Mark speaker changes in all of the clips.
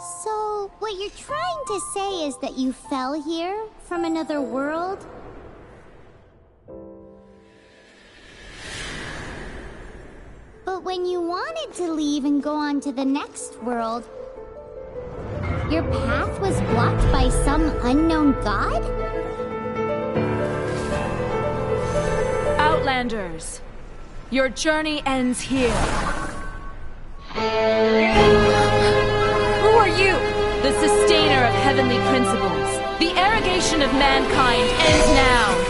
Speaker 1: So, what you're trying to say is that you fell here from another world? But when you wanted to leave and go on to the next world, your path was blocked by some unknown god?
Speaker 2: Outlanders, your journey ends here. Who are you? The sustainer of heavenly principles. The arrogation of mankind ends now.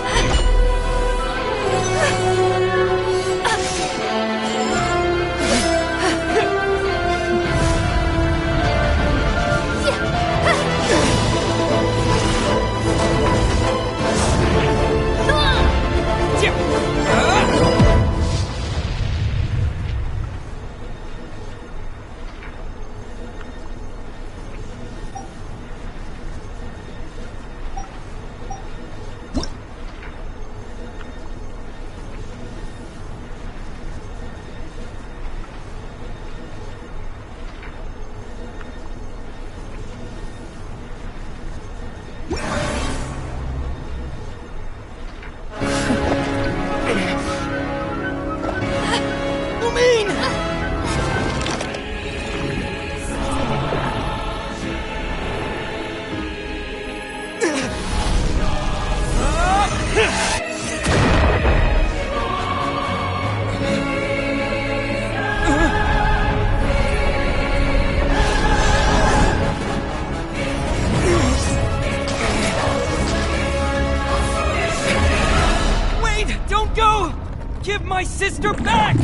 Speaker 3: Give my sister back!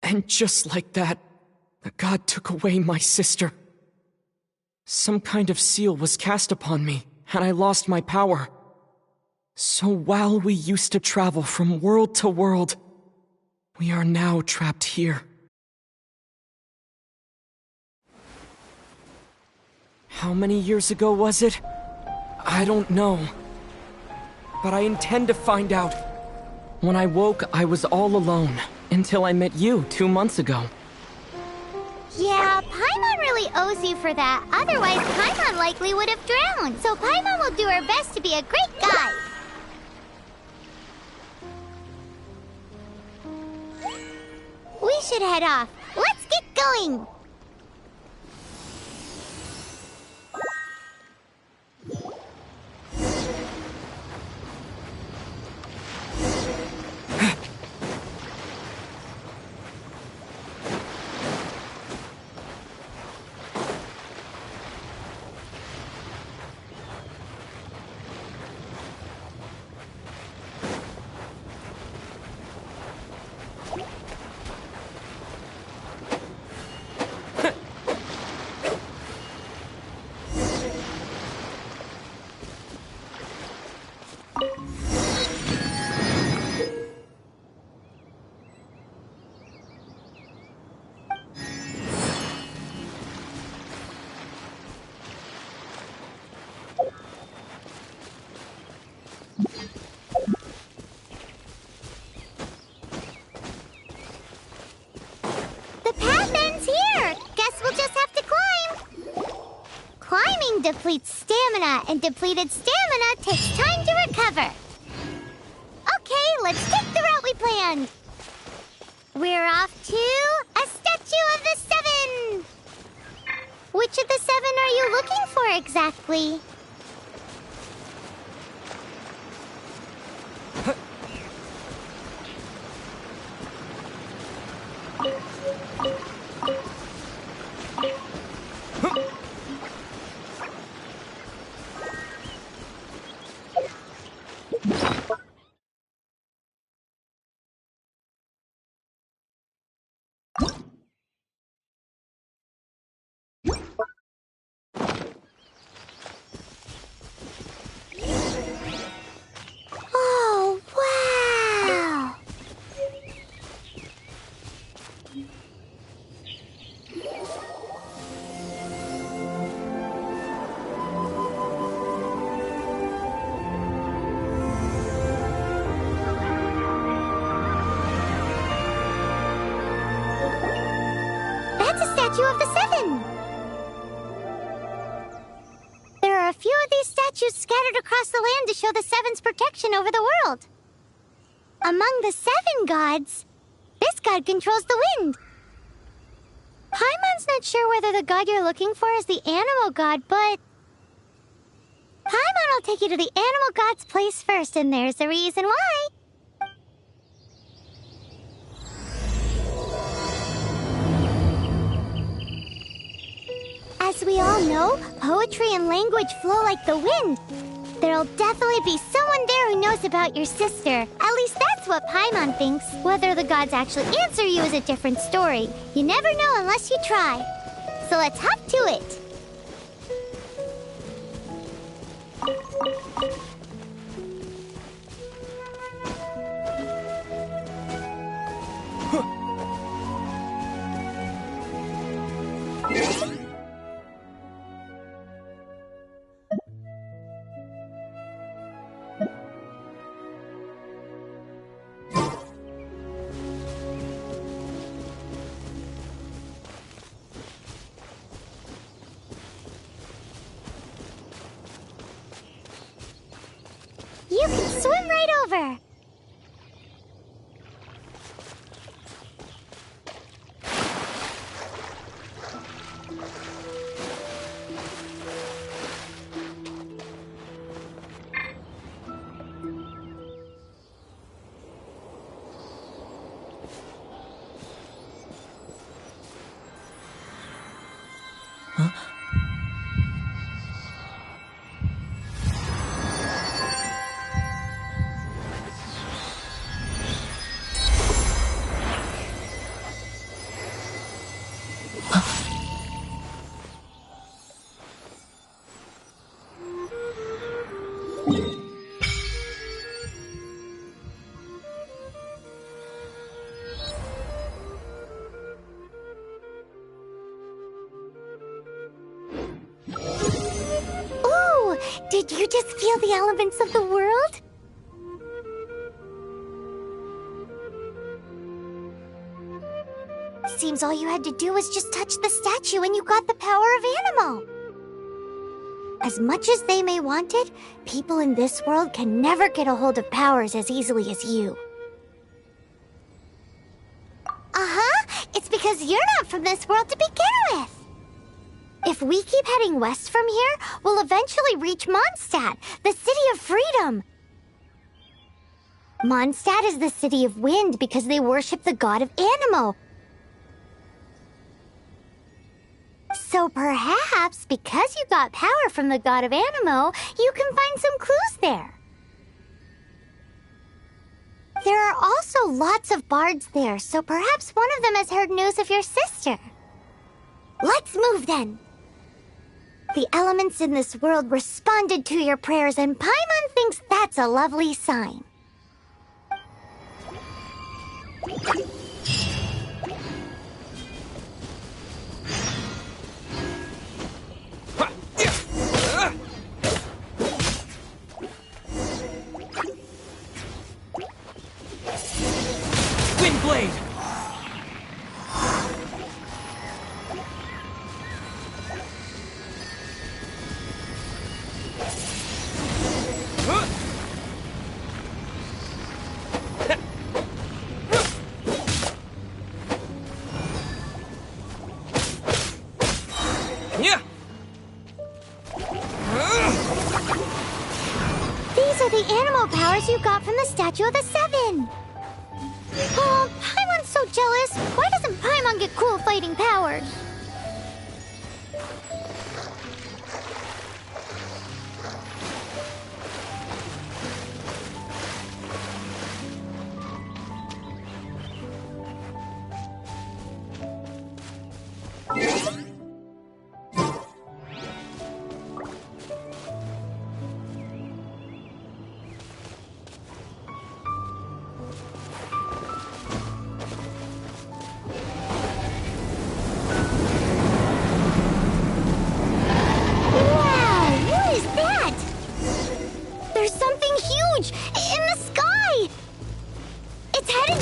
Speaker 3: And just like that, the god took away my sister. Some kind of seal was cast upon me, and I lost my power. So while we used to travel from world to world, we are now trapped here. How many years ago was it? I don't know. But I intend to find out. When I woke, I was all alone, until I met you 2 months ago.
Speaker 1: Yeah, Paimon really owes you for that. Otherwise, Paimon likely would have drowned. So Paimon will do her best to be a great guide. We should head off. Let's get going! Depletes stamina, and depleted stamina takes time to recover. Okay, let's take the route we planned. We're off to a Statue of the Seven. Which of the 7 are you looking for exactly? statue of the seven. There are a few of these statues scattered across the land to show the seven's protection over the world. Among the seven gods, this god controls the wind. Paimon's not sure whether the god you're looking for is the animal god, but Paimon will take you to the animal god's place first, and there's the reason why. As we all know, poetry and language flow like the wind. There'll definitely be someone there who knows about your sister. At least that's what Paimon thinks. Whether the gods actually answer you is a different story. You never know unless you try. So let's hop to it. You can swim right over. Did you just feel the elements of the world? Seems all you had to do was just touch the statue and you got the power of animal. As much as they may want it, people in this world can never get a hold of powers as easily as you. Uh-huh, it's because you're not from this world to begin with. If we keep heading west from here, we'll eventually reach Mondstadt, the city of freedom. Mondstadt is the city of wind because they worship the god of Anemo. So perhaps, because you got power from the god of Anemo, you can find some clues there. There are also lots of bards there, so perhaps one of them has heard news of your sister. Let's move then. The elements in this world responded to your prayers, and Paimon thinks that's a lovely sign.
Speaker 3: Windblade!
Speaker 1: These are the animal powers you got from the Statue of the Seven. Oh, Paimon's so jealous. Why doesn't Paimon get cool fighting powers?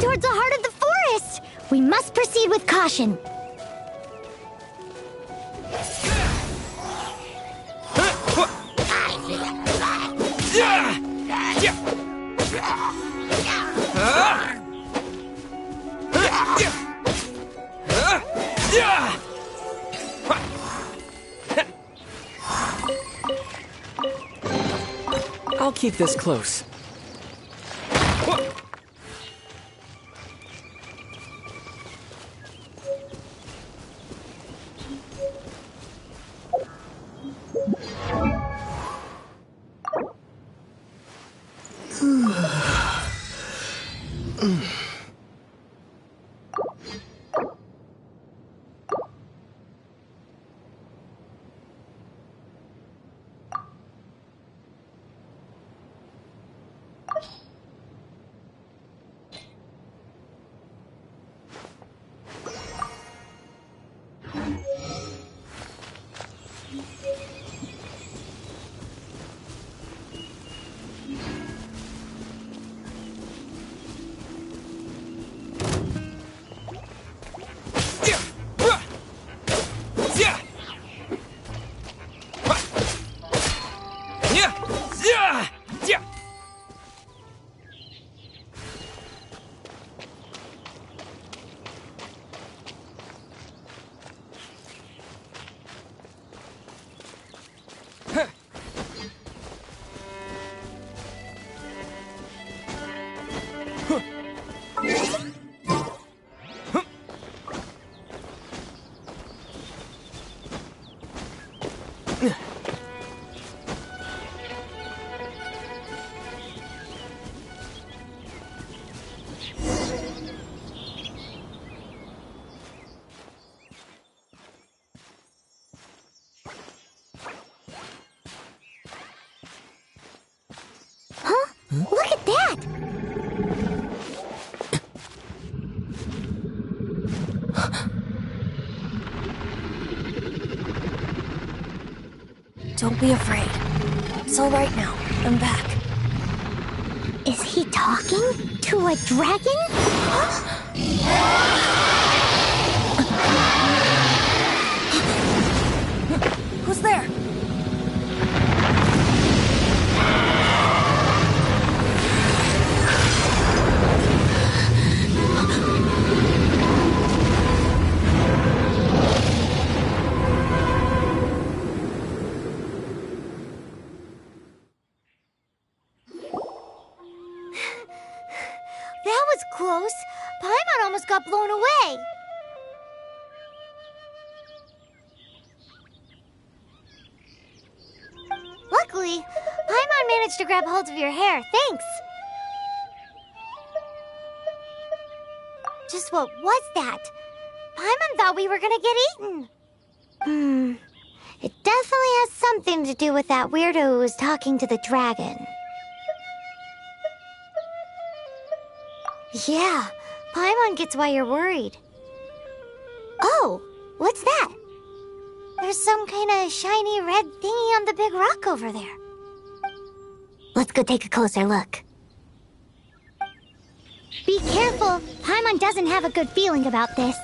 Speaker 1: Towards the heart of the forest. We must proceed with caution.
Speaker 3: I'll keep this close.
Speaker 1: Look at that!
Speaker 2: Don't be afraid. It's all right now. I'm back.
Speaker 1: Is he talking to a dragon?
Speaker 2: Who's there?
Speaker 1: That was close. Paimon almost got blown away. Luckily, Paimon managed to grab hold of your hair. Thanks. Just what was that? Paimon thought we were gonna get eaten. It definitely has something to do with that weirdo who was talking to the dragon. Yeah, Paimon gets why you're worried. Oh, what's that? There's some kind of shiny red thingy on the big rock over there. Let's go take a closer look. Be careful. Paimon doesn't have a good feeling about this.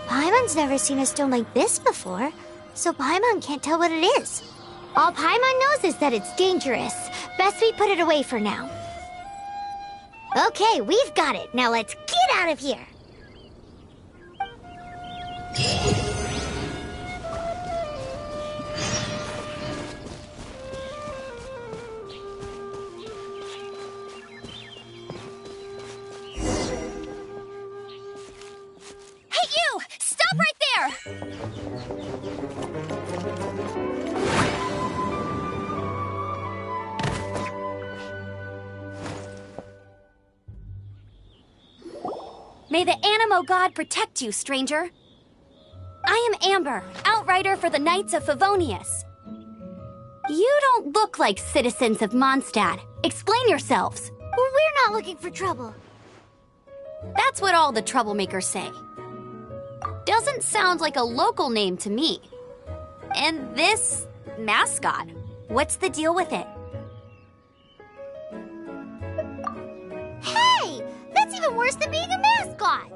Speaker 1: Paimon's never seen a stone like this before, so Paimon can't tell what it is. All Paimon knows is that it's dangerous. Best we put it away for now. Okay, we've got it. Now let's get out of here.
Speaker 2: Hey, you! Stop right there! May the Animo God protect you, stranger. I am Amber, outrider for the Knights of Favonius. You don't look like citizens of Mondstadt. Explain yourselves.
Speaker 1: We're not looking for trouble.
Speaker 2: That's what all the troublemakers say. Doesn't sound like a local name to me. And this mascot, what's the deal with it?
Speaker 1: Hey! That's even worse than being a mascot!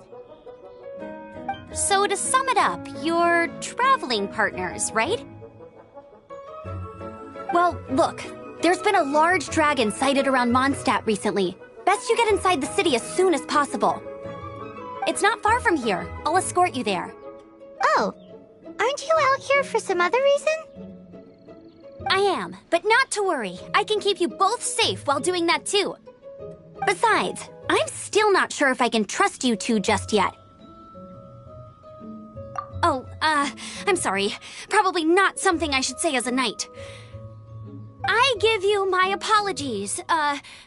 Speaker 2: So to sum it up, you're traveling partners, right? Well, look. There's been a large dragon sighted around Mondstadt recently. Best you get inside the city as soon as possible. It's not far from here. I'll escort you there.
Speaker 1: Oh, aren't you out here for some other reason?
Speaker 2: I am, but not to worry. I can keep you both safe while doing that too. Besides, I'm still not sure if I can trust you two just yet. Oh, I'm sorry. Probably not something I should say as a knight. I give you my apologies,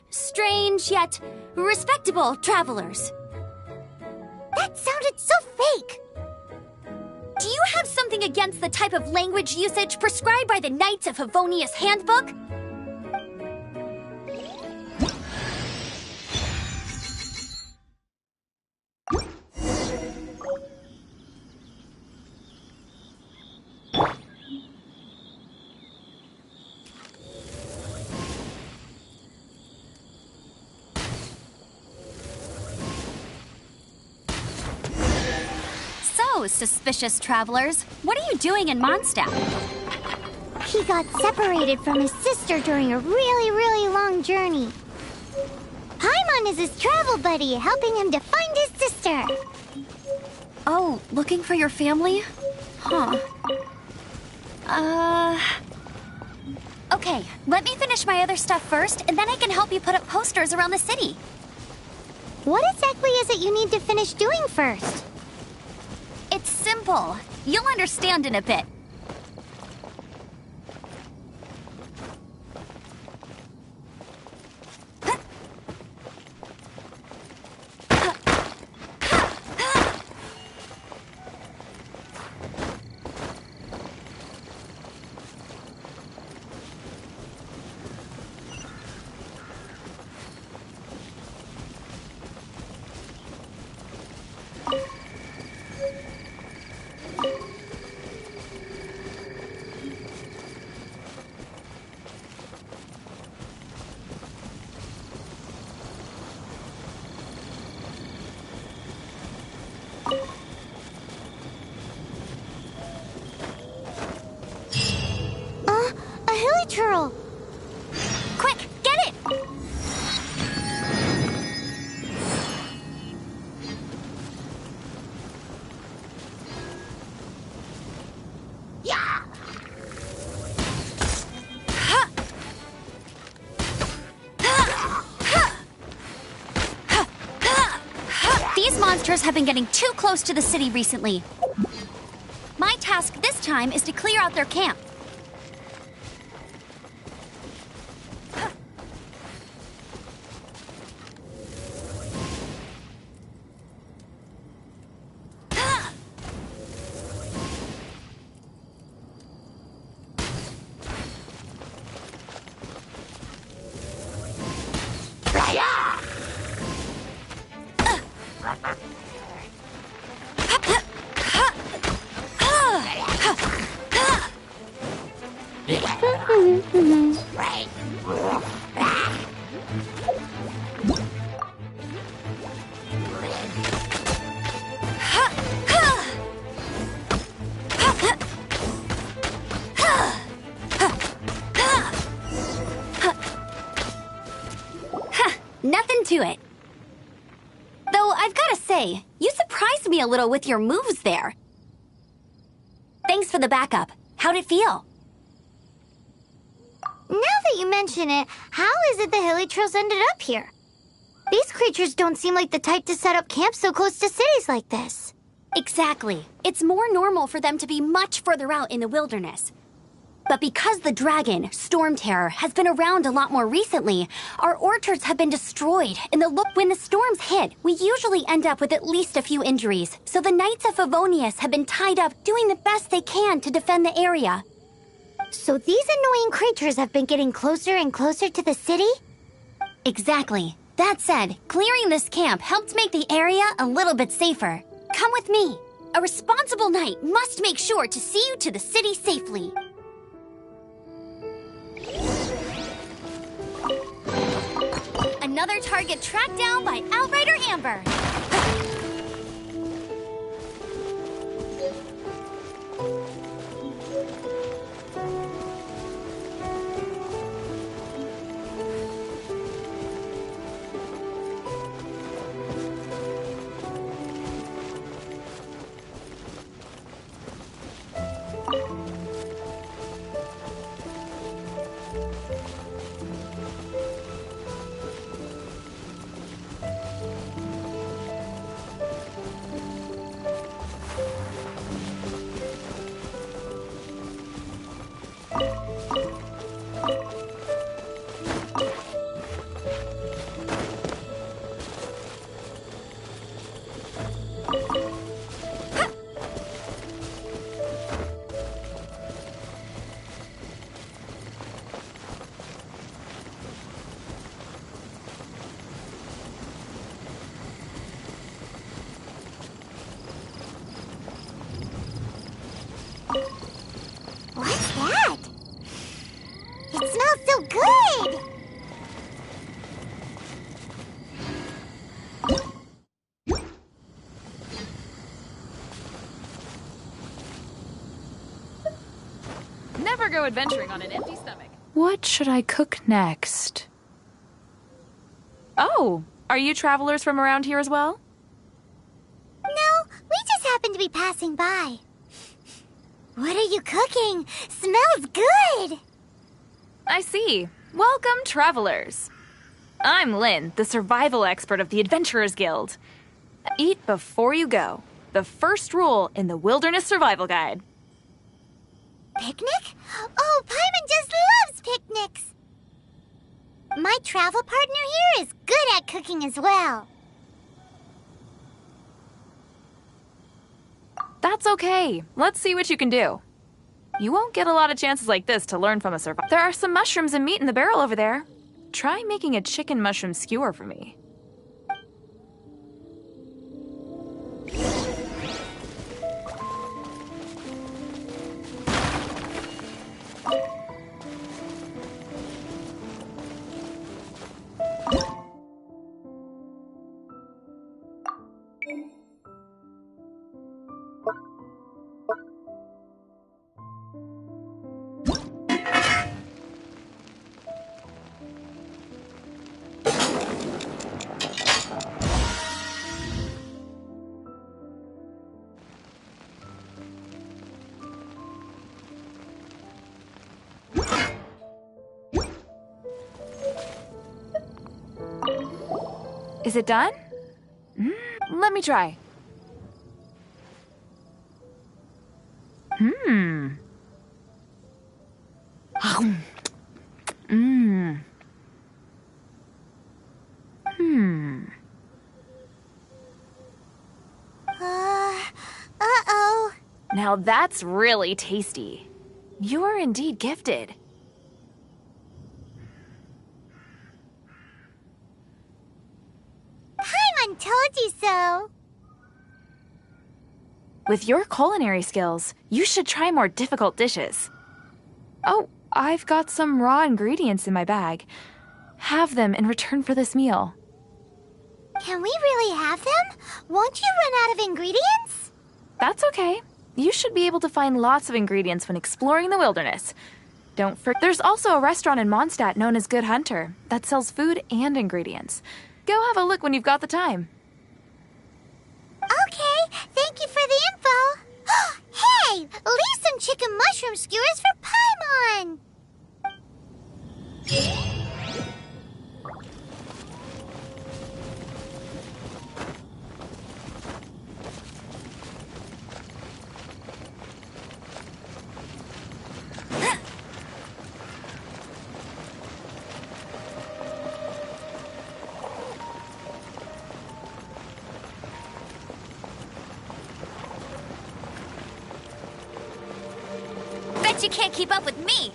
Speaker 2: strange yet respectable travelers.
Speaker 1: That sounded so fake.
Speaker 2: Do you have something against the type of language usage prescribed by the Knights of Favonius Handbook? So, suspicious travelers, what are you doing in Mondstadt?
Speaker 1: He got separated from his sister during a really, really long journey. Paimon is his travel buddy, helping him to find his sister.
Speaker 2: Oh, looking for your family? Huh. Okay, let me finish my other stuff first, and then I can help you put up posters around the city.
Speaker 1: What exactly is it you need to finish doing first?
Speaker 2: It's simple. You'll understand in a bit.
Speaker 1: A hilly churl.
Speaker 2: Quick, get it!
Speaker 1: Yeah!
Speaker 2: These monsters have been getting too close to the city recently. My task this time is to clear out their camp. Nothing to it. Though I've gotta say, you surprised me a little with your moves there. Thanks for the backup. How'd it feel?
Speaker 1: Now that you mention it, how is it the hilly trails ended up here? These creatures don't seem like the type to set up camp so close to cities like this.
Speaker 2: Exactly. It's more normal for them to be much further out in the wilderness. But because the dragon, Storm Terror, has been around a lot more recently, our orchards have been destroyed, and when the storms hit, we usually end up with at least a few injuries. So the Knights of Favonius have been tied up doing the best they can to defend the area.
Speaker 1: So these annoying creatures have been getting closer and closer to the city?
Speaker 2: Exactly. That said, clearing this camp helped make the area a little bit safer. Come with me. A responsible knight must make sure to see you to the city safely. Another target tracked down by Outrider Amber.
Speaker 1: What's that? It smells so good!
Speaker 4: Never go adventuring on an empty stomach.
Speaker 5: What should I cook next? Oh, are you travelers from around here as well?
Speaker 1: No, we just happened to be passing by. What are you cooking? Smells good!
Speaker 5: I see. Welcome, travelers. I'm Lynn, the survival expert of the Adventurers Guild. Eat before you go. The first rule in the Wilderness Survival Guide.
Speaker 1: Picnic? Oh, Paimon just loves picnics! My travel partner here is good at cooking as well.
Speaker 5: That's okay. Let's see what you can do. You won't get a lot of chances like this to learn from a survivor. There are some mushrooms and meat in the barrel over there. Try making a chicken mushroom skewer for me. Is it done? Let me try. Mmm.
Speaker 1: Uh-oh.
Speaker 5: Now that's really tasty. You're indeed gifted.
Speaker 1: Paimon told you so.
Speaker 5: With your culinary skills, you should try more difficult dishes. Oh, I've got some raw ingredients in my bag. Have them in return for this meal.
Speaker 1: Can we really have them? Won't you run out of ingredients?
Speaker 5: That's okay. You should be able to find lots of ingredients when exploring the wilderness. Don't forget, there's also a restaurant in Mondstadt known as Good Hunter that sells food and ingredients. Go have a look when you've got the time.
Speaker 1: Okay, thank you for the info. Hey, leave some chicken mushroom skewers for Paimon.
Speaker 2: Bet you can't keep up with me!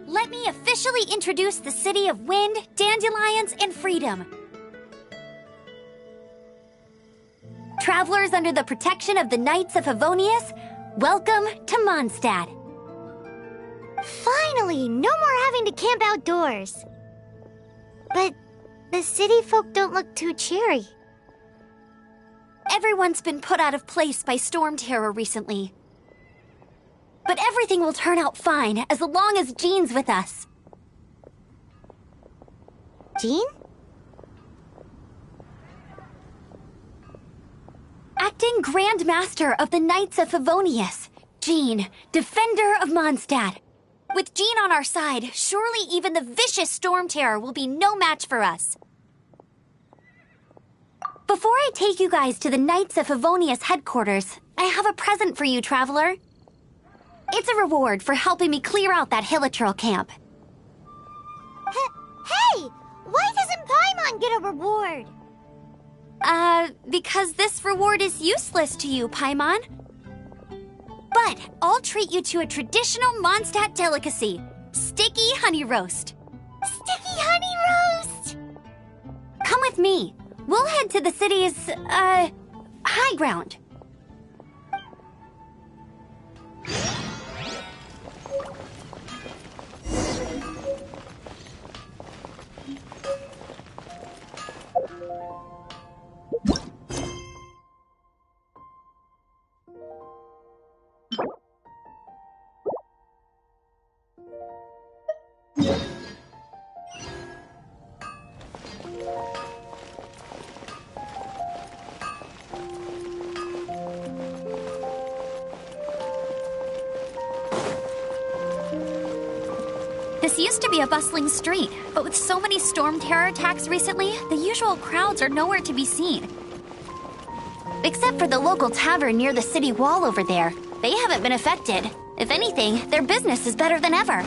Speaker 2: Let me officially introduce the city of wind, dandelions, and freedom. Travelers under the protection of the Knights of Favonius, welcome to Mondstadt.
Speaker 1: Finally, no more having to camp outdoors. But the city folk don't look too cheery.
Speaker 2: Everyone's been put out of place by storm terror recently. But everything will turn out fine as long as Jean's with us.
Speaker 1: Jean?
Speaker 2: Acting Grand Master of the Knights of Favonius. Jean, Defender of Mondstadt. With Jean on our side, surely even the vicious storm terror will be no match for us. Before I take you guys to the Knights of Favonius headquarters, I have a present for you, Traveler. It's a reward for helping me clear out that Hilichurl camp.
Speaker 1: Hey! Why doesn't Paimon get a reward?
Speaker 2: Because this reward is useless to you, Paimon. But I'll treat you to a traditional Mondstadt delicacy, sticky honey roast.
Speaker 1: Sticky honey roast!
Speaker 2: Come with me. We'll head to the city's, high ground. This used to be a bustling street, but with so many storm terror attacks recently, the usual crowds are nowhere to be seen. Except for the local tavern near the city wall over there. They haven't been affected. If anything, their business is better than ever.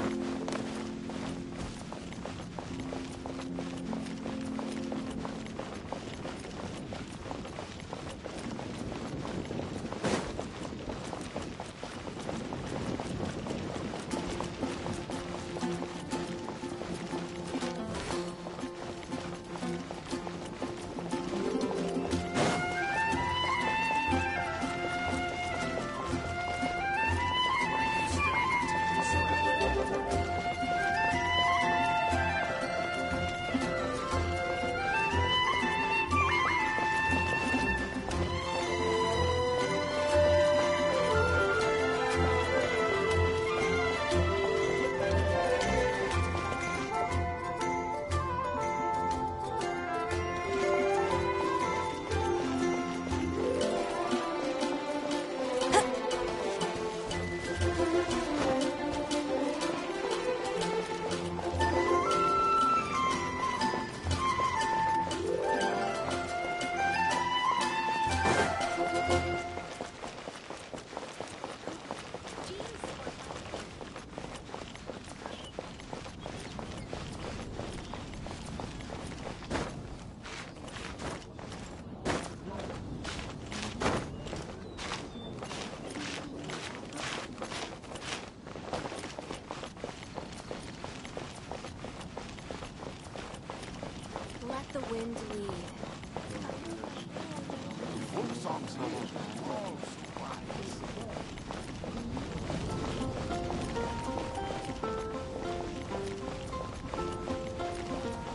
Speaker 6: Let the wind lead.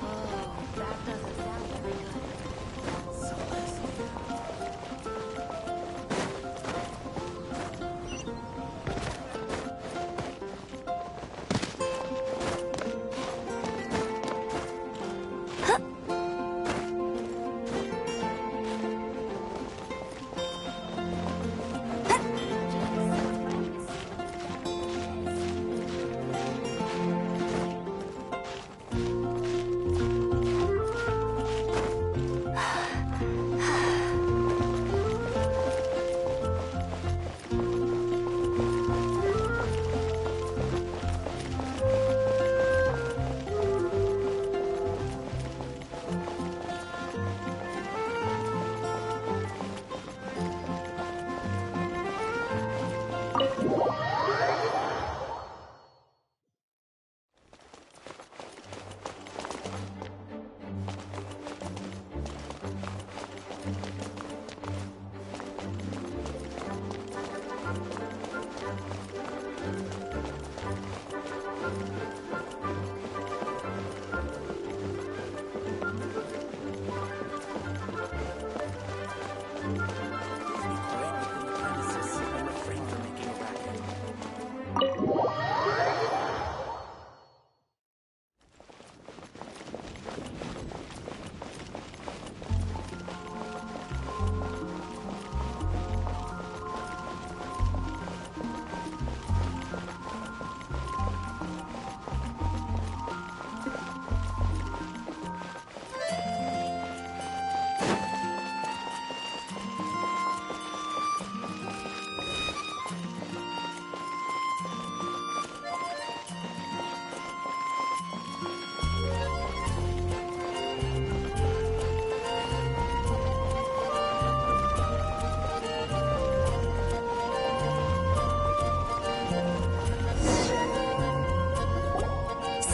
Speaker 6: Oh, that doesn't sound very good. So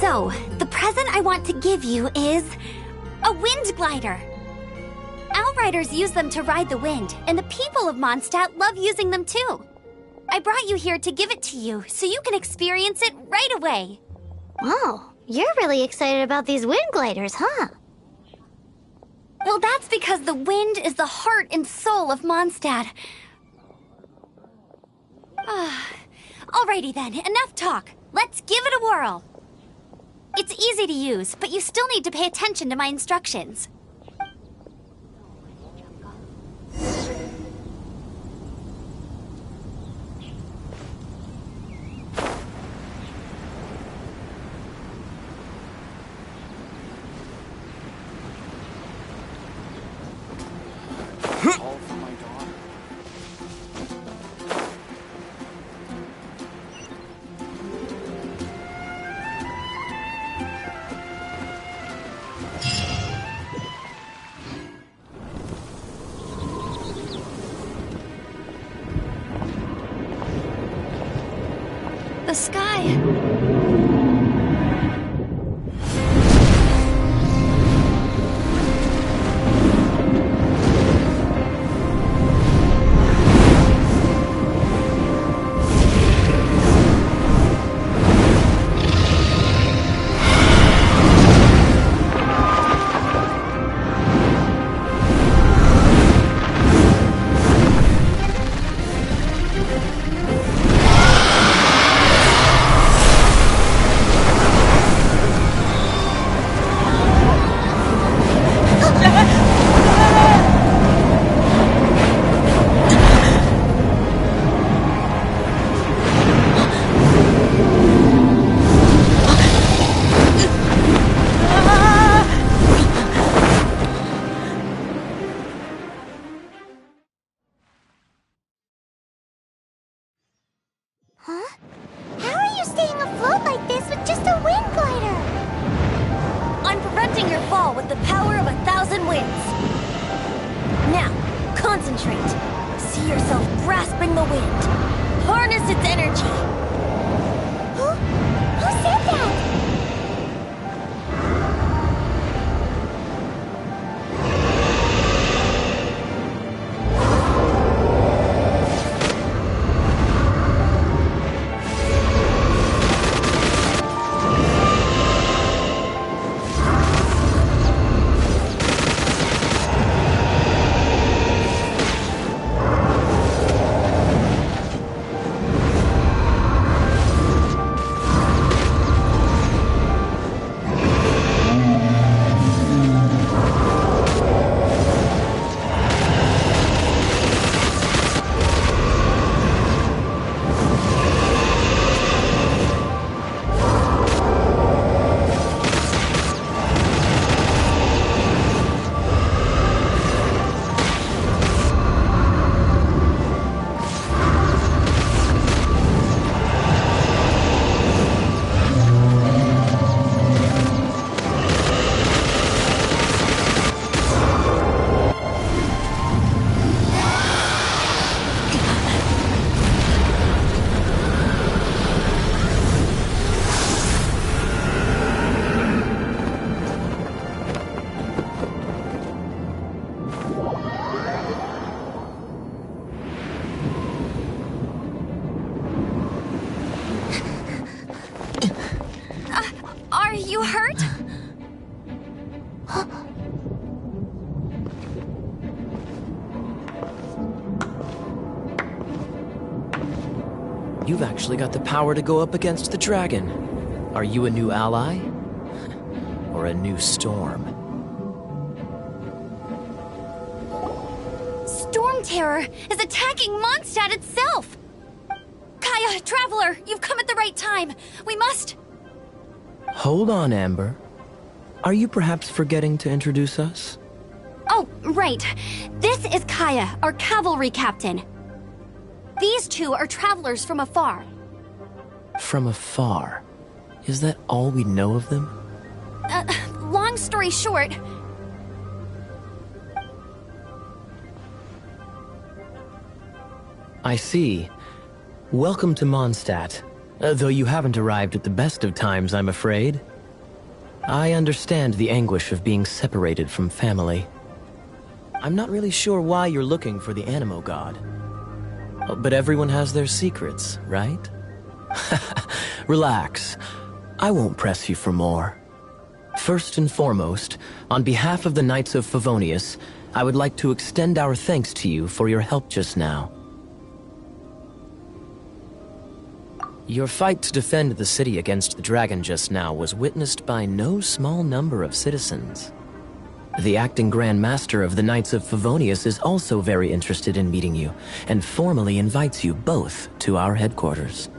Speaker 2: So, the present I want to give you is a wind glider. Outriders use them to ride the wind, and the people of Mondstadt love using them too. I brought you here to give it to you, so you can experience it right away.
Speaker 1: Wow, you're really excited about these wind gliders, huh?
Speaker 2: Well, that's because the wind is the heart and soul of Mondstadt. Alrighty then, enough talk. Let's give it a whirl. It's easy to use, but you still need to pay attention to my instructions.
Speaker 7: All for my daughter.
Speaker 2: The sky.
Speaker 1: Huh? How are you staying afloat like this with just a wind glider?
Speaker 2: I'm preventing your fall with the power of 1,000 winds. Now, concentrate. See yourself grasping the wind. Harness its energy.
Speaker 1: Who said that?
Speaker 2: Are you hurt?
Speaker 3: You've actually got the power to go up against the dragon. Are you a new ally? Or a new storm?
Speaker 2: Storm Terror is attacking Mondstadt itself! Kaya, Traveler, you've come at the right time. We must...
Speaker 3: Hold on, Amber. Are you perhaps forgetting to introduce us?
Speaker 2: Oh, right. This is Kaya, our cavalry captain. These two are travelers from afar.
Speaker 3: From afar? Is that all we know of them?
Speaker 2: Long story short...
Speaker 3: I see. Welcome to Mondstadt. Though you haven't arrived at the best of times, I'm afraid.
Speaker 7: I understand the anguish of being separated from family. I'm not really sure why you're looking for the Animo God. But everyone has their secrets, right? Relax. I won't press you for more. First and foremost, on behalf of the Knights of Favonius, I would like to extend our thanks to you for your help just now. Your fight to defend the city against the dragon just now was witnessed by no small number of citizens. The acting Grand Master of the Knights of Favonius is also very interested in meeting you, and formally invites you both to our headquarters.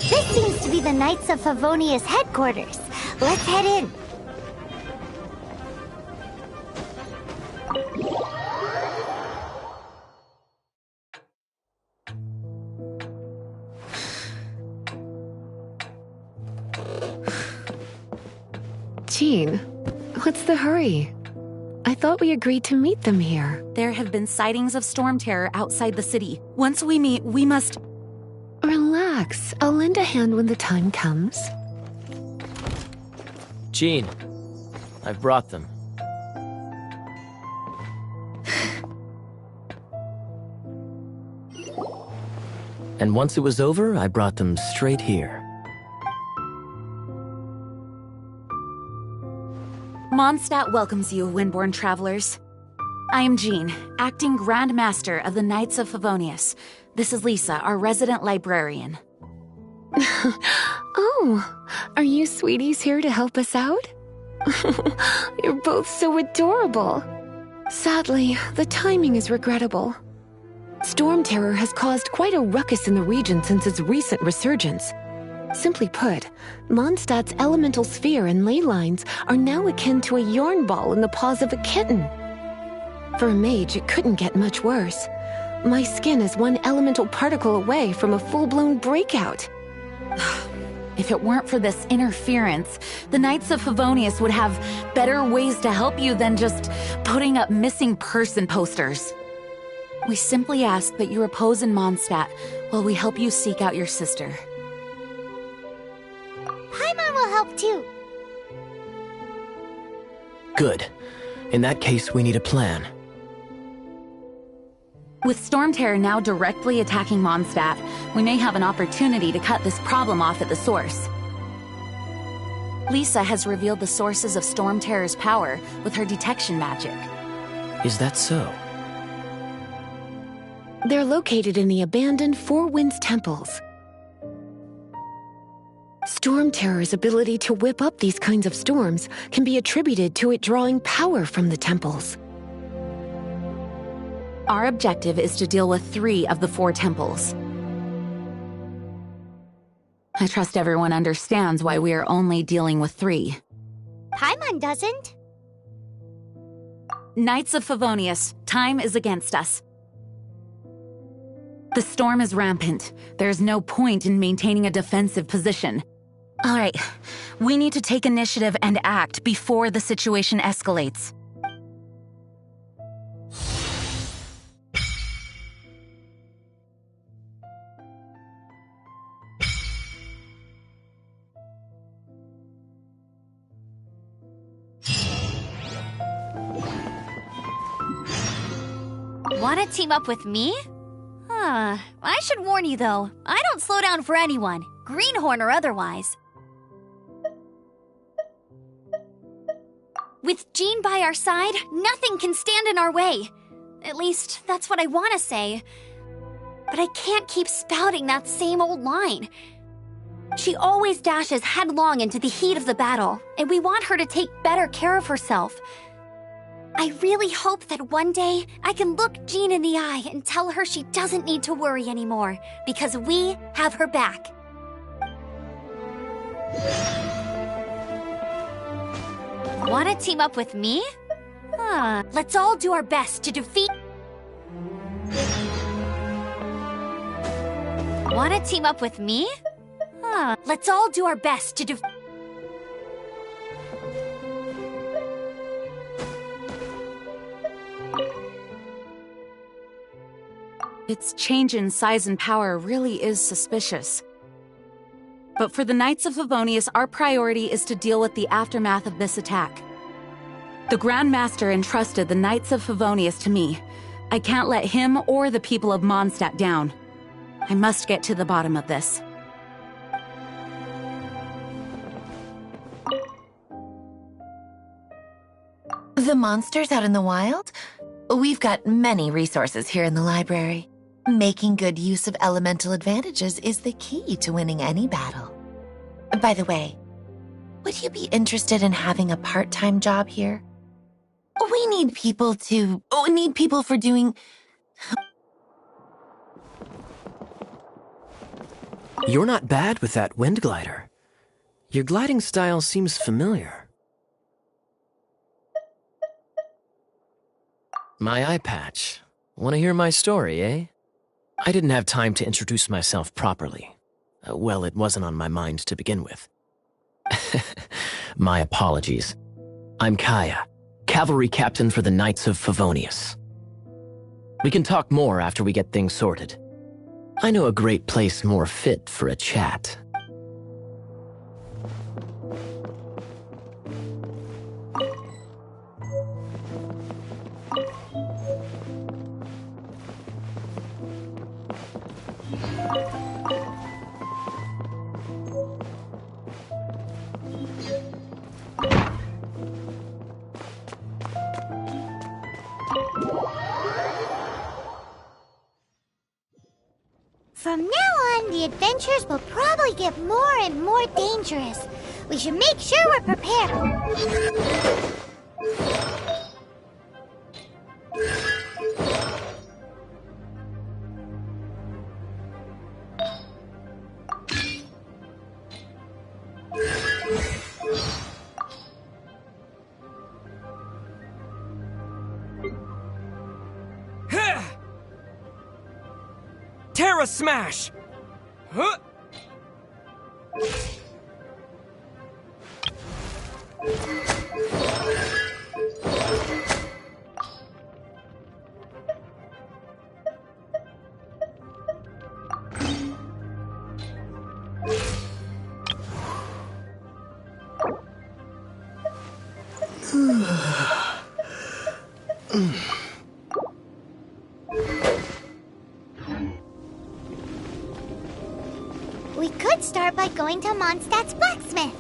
Speaker 1: This seems to be the Knights of Favonius headquarters. Let's head in.
Speaker 8: Jean, what's the hurry? I thought we agreed to meet them here.
Speaker 9: There have been sightings of storm terror outside the city. Once we meet, we must...
Speaker 8: Relax. I'll lend a hand when the time comes.
Speaker 7: Jean, I've brought them. And once it was over, I brought them straight here.
Speaker 9: Mondstadt welcomes you, Windborn travelers. I am Jean, acting Grand Master of the Knights of Favonius. This is Lisa, our resident librarian.
Speaker 8: Oh, are you sweeties here to help us out? You're both so adorable. Sadly, the timing is regrettable. Storm terror has caused quite a ruckus in the region since its recent resurgence. Simply put, Mondstadt's elemental sphere and ley lines are now akin to a yarn ball in the paws of a kitten. For a mage, it couldn't get much worse. My skin is one elemental particle away from a full-blown breakout.
Speaker 9: If it weren't for this interference, the Knights of Favonius would have better ways to help you than just putting up missing person posters. We simply ask that you repose in Mondstadt while we help you seek out your sister.
Speaker 1: Paimon will help too.
Speaker 7: Good. In that case, we need a plan.
Speaker 9: With storm terror now directly attacking Mondstadt, we may have an opportunity to cut this problem off at the source. Lisa has revealed the sources of storm terror's power with her detection magic.
Speaker 7: Is that so?
Speaker 8: They're located in the abandoned Four Winds temples. Storm Terror's ability to whip up these kinds of storms can be attributed to it drawing power from the temples.
Speaker 9: Our objective is to deal with 3 of the 4 temples. I trust everyone understands why we are only dealing with 3.
Speaker 1: Paimon doesn't.
Speaker 9: Knights of Favonius, time is against us. The storm is rampant. There's no point in maintaining a defensive position. All right, we need to take initiative and act before the situation escalates.
Speaker 2: Want to team up with me? I should warn you though, I don't slow down for anyone, greenhorn or otherwise. With Jean by our side, nothing can stand in our way. At least, that's what I want to say. But I can't keep spouting that same old line. She always dashes headlong into the heat of the battle, and we want her to take better care of herself. I really hope that one day I can look Jean in the eye and tell her she doesn't need to worry anymore, because we have her back. Want to team up with me? Let's all do our best to defeat... Want to team up with me? Let's all do our best to defeat...
Speaker 9: Its change in size and power really is suspicious. But for the Knights of Favonius, our priority is to deal with the aftermath of this attack. The Grand Master entrusted the Knights of Favonius to me. I can't let him or the people of Mondstadt down. I must get to the bottom of this.
Speaker 10: The monsters out in the wild? We've got many resources here in the library. Making good use of elemental advantages is the key to winning any battle. By the way, would you be interested in having a part-time job here? We need people for doing...
Speaker 7: You're not bad with that wind glider. Your gliding style seems familiar. My eye patch. Want to hear my story, eh? I didn't have time to introduce myself properly. Well, it wasn't on my mind to begin with. My apologies. I'm Kaya, cavalry captain for the Knights of Favonius. We can talk more after we get things sorted. I know a great place more fit for a chat.
Speaker 1: From now on, the adventures will probably get more and more dangerous. We should make sure we're prepared.
Speaker 3: Terra Smash! Huh?
Speaker 1: We could start by going to Mondstadt's blacksmith.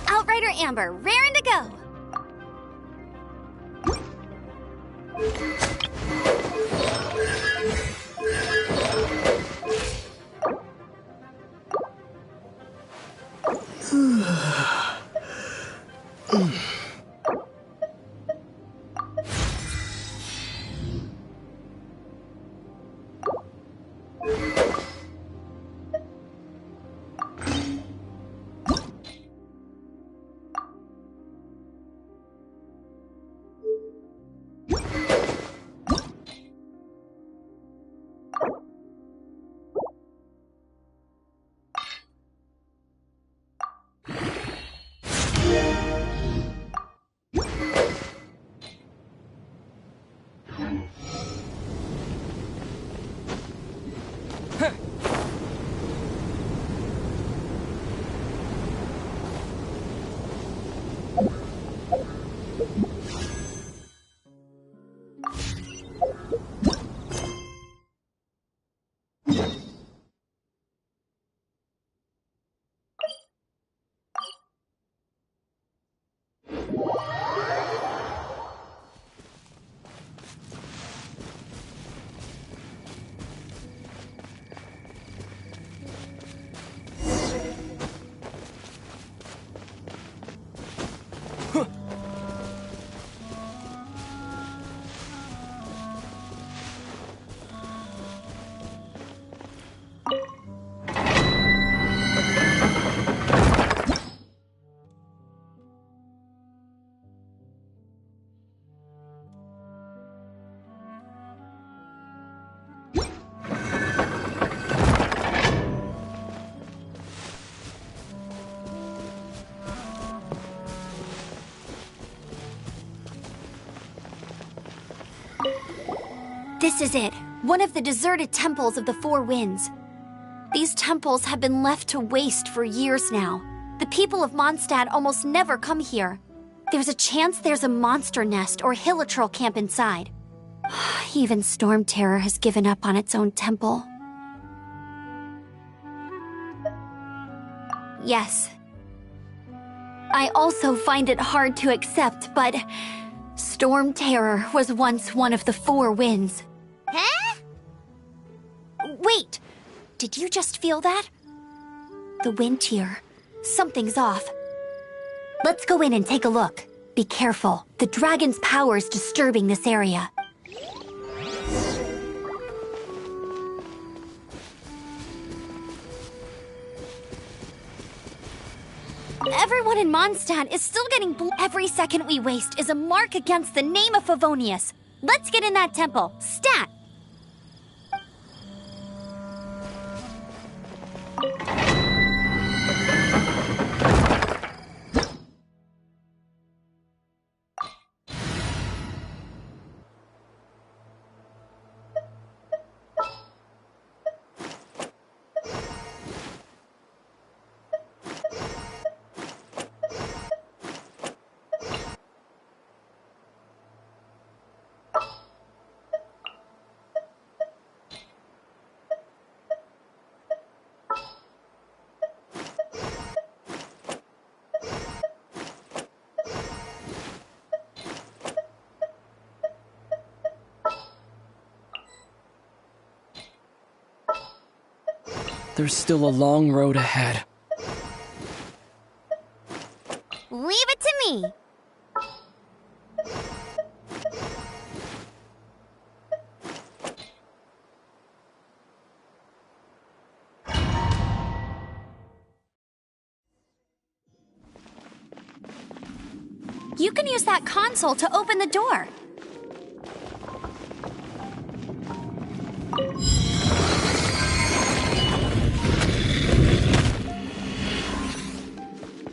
Speaker 2: Outrider Amber, raring to go. This is it, one of the deserted temples of the Four Winds. These temples have been left to waste for years now. The people of Mondstadt almost never come here. There's a chance there's a monster nest or hilitrol camp inside. Even Storm Terror has given up on its own temple. Yes. I also find it hard to accept, but Storm Terror was once one of the Four Winds.
Speaker 1: Huh?
Speaker 2: Wait! Did you just feel that? The wind here. Something's off. Let's go in and take a look. Be careful. The dragon's power is disturbing this area. Everyone in Mondstadt is still getting Every second we waste is a mark against the name of Favonius. Let's get in that temple. Stat!
Speaker 3: There's still a long road ahead.
Speaker 1: Leave it to me.
Speaker 2: You can use that console to open the door.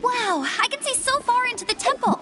Speaker 2: Wow, into the temple.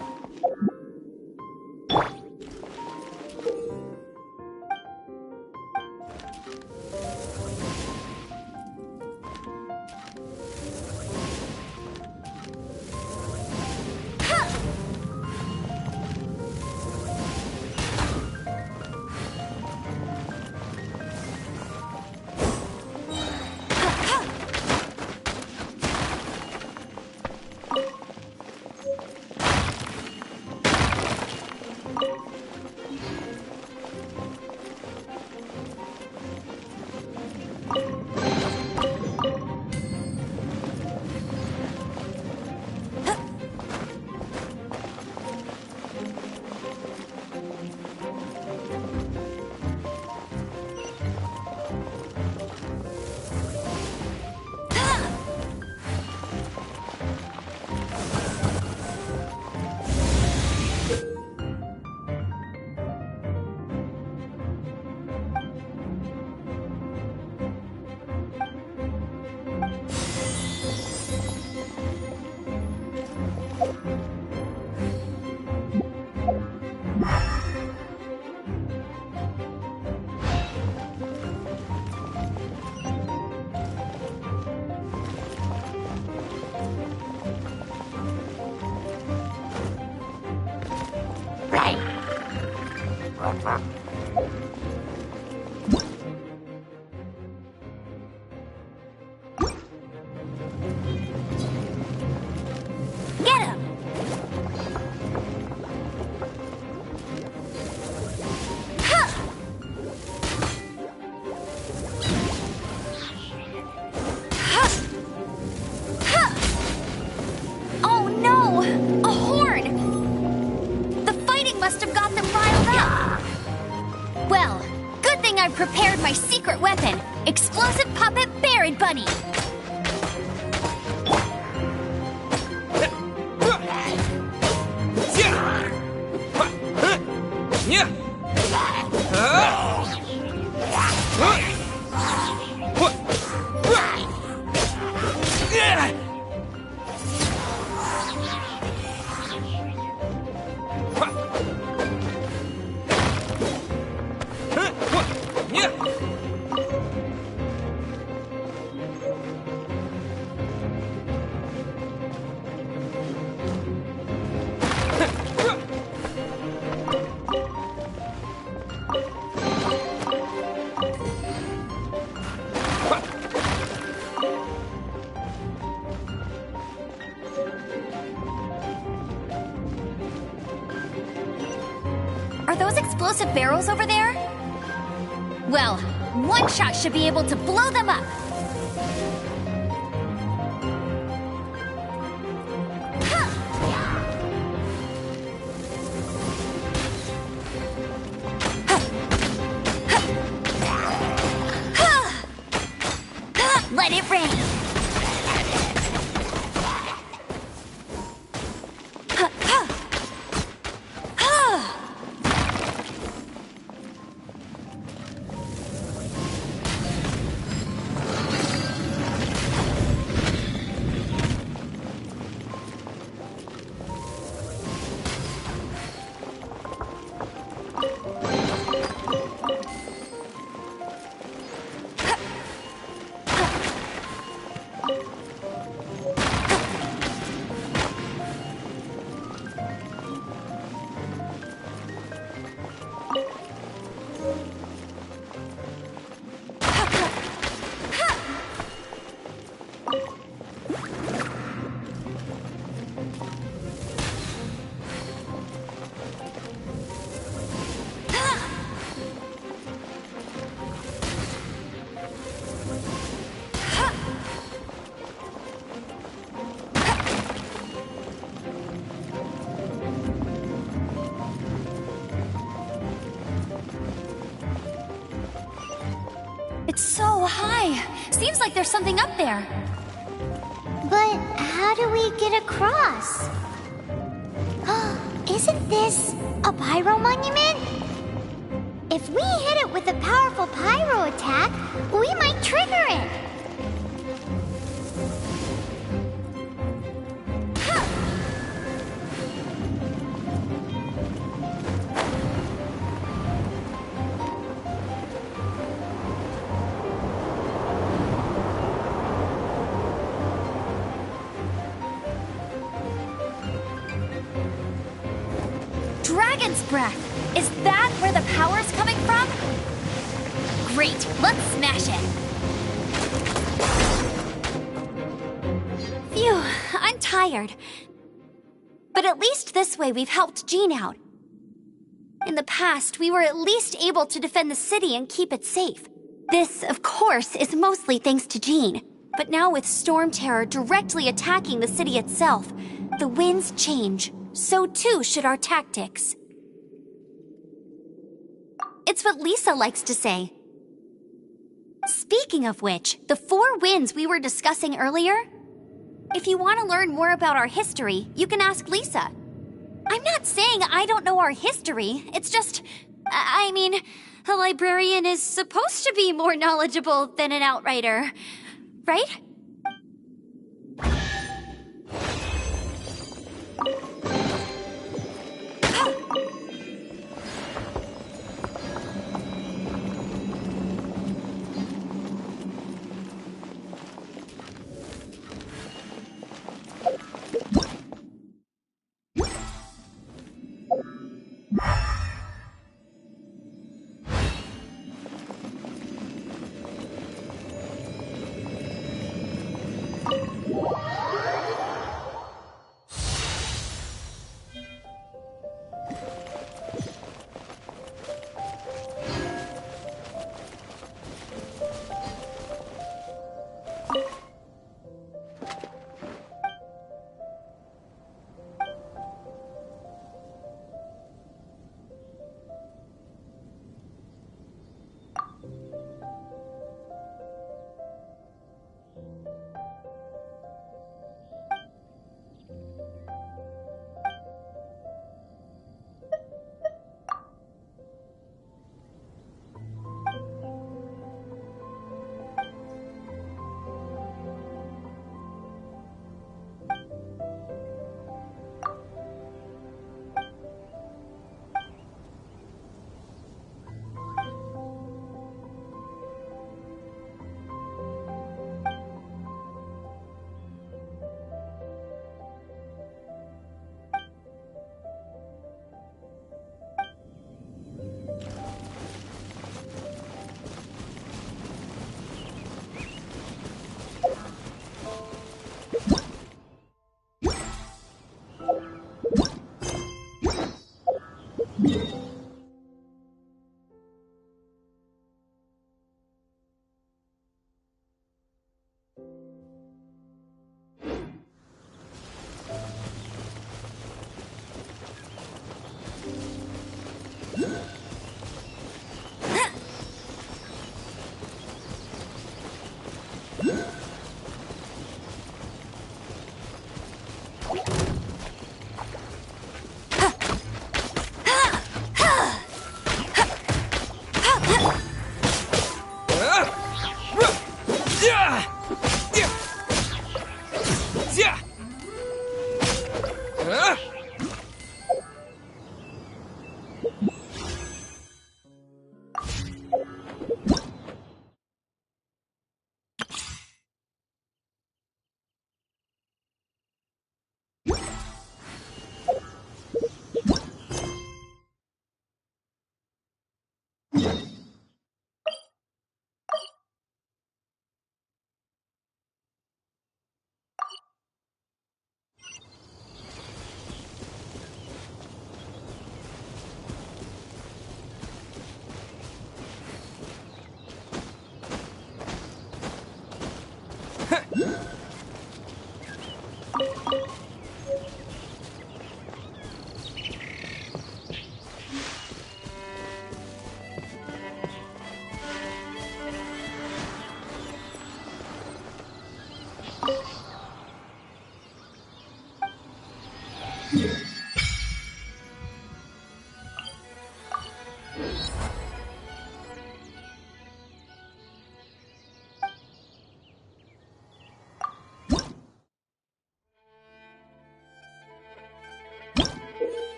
Speaker 2: Get him! Oh no! A horn! The fighting must have got them riled up. Well, good thing I've prepared my secret weapon, explosive puppet Barrett Bunny. Are those explosive barrels over there? Well, one shot should be able to blow them up. Let it rain. It's so high. Seems like there's something up there.
Speaker 1: But how do we get across? Isn't this a pyro monument? If we hit it with a powerful pyro attack, we might trigger it.
Speaker 2: Dragon's breath! Is that where the power's coming from? Great, let's smash it! Phew, I'm tired. But at least this way we've helped Jean out. In the past, we were at least able to defend the city and keep it safe. This, of course, is mostly thanks to Jean. But now with Storm Terror directly attacking the city itself, the winds change. So too should our tactics. It's what Lisa likes to say. Speaking of which, the 4 winds we were discussing earlier, if you want to learn more about our history, you can ask Lisa. I'm not saying I don't know our history, it's just, I mean, a librarian is supposed to be more knowledgeable than an outrider, right?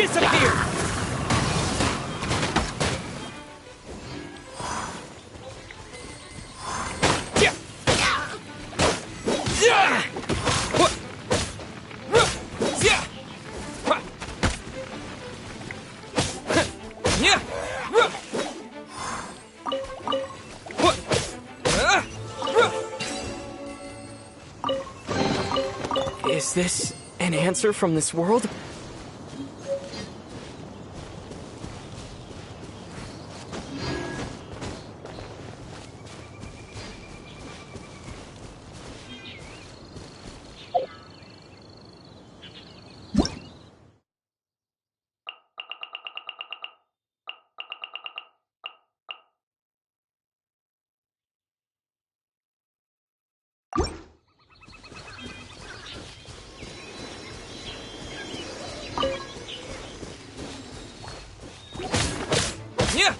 Speaker 3: disappear! Yeah! Yeah! What? Yeah! Yeah! Is this an answer from this world? Yeah!